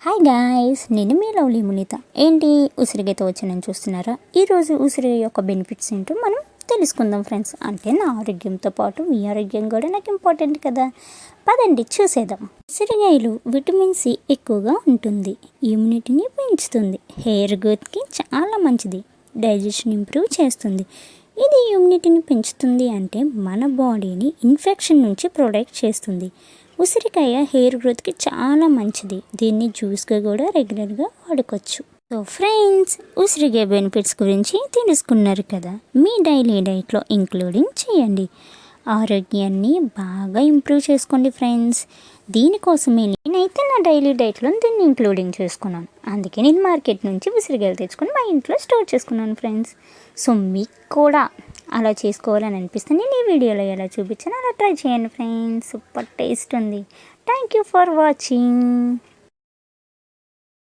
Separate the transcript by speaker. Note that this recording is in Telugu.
Speaker 1: హాయ్ గాయ్స్, నేను మీ లవ్లీ మునిత. ఏంటి ఉసిరికాయతో వచ్చానని చూస్తున్నారా? ఈరోజు ఉసిరి యొక్క బెనిఫిట్స్ ఏంటో మనం తెలుసుకుందాం ఫ్రెండ్స్. అంటే నా ఆరోగ్యంతో పాటు మీ ఆరోగ్యం కూడా నాకు ఇంపార్టెంట్ కదా. పదండి చూసేద్దాం. ఉసిరికాయలు విటమిన్ సి ఎక్కువగా ఉంటుంది, ఇమ్యూనిటీని పెంచుతుంది, హెయిర్ గ్రోత్కి చాలా మంచిది, డైజెషన్ ఇంప్రూవ్ చేస్తుంది. ఇది ఇమ్యూనిటీని పెంచుతుంది అంటే మన బాడీని ఇన్ఫెక్షన్ నుంచి ప్రొటెక్ట్ చేస్తుంది. ఉసిరికాయ హెయిర్ గ్రోత్కి చాలా మంచిది. దీన్ని జ్యూస్గా కూడా రెగ్యులర్గా వాడుకోవచ్చు. సో ఫ్రెండ్స్, ఉసిరికాయ బెనిఫిట్స్ గురించి తెలుసుకున్నారు కదా. మీ డైలీ డైట్లో ఇంక్లూడింగ్ చేయండి. ఆరోగ్యాన్ని బాగా ఇంప్రూవ్ చేసుకోండి ఫ్రెండ్స్. దీనికోసమే నేనైతే నా డైలీ డైట్లో దీన్ని ఇంక్లూడింగ్ చేసుకున్నాను. అందుకే నేను మార్కెట్ నుంచి ఉసిరికాయలు తెచ్చుకొని మా ఇంట్లో స్టోర్ చేసుకున్నాను ఫ్రెండ్స్. సో మీకు కూడా అలా చేసుకోవాలని అనిపిస్తే నేను ఈ వీడియోలో ఎలా చూపించాను అలా ట్రై చేయండి ఫ్రెండ్స్. సూపర్ టేస్ట్ ఉంది. Thank you for watching.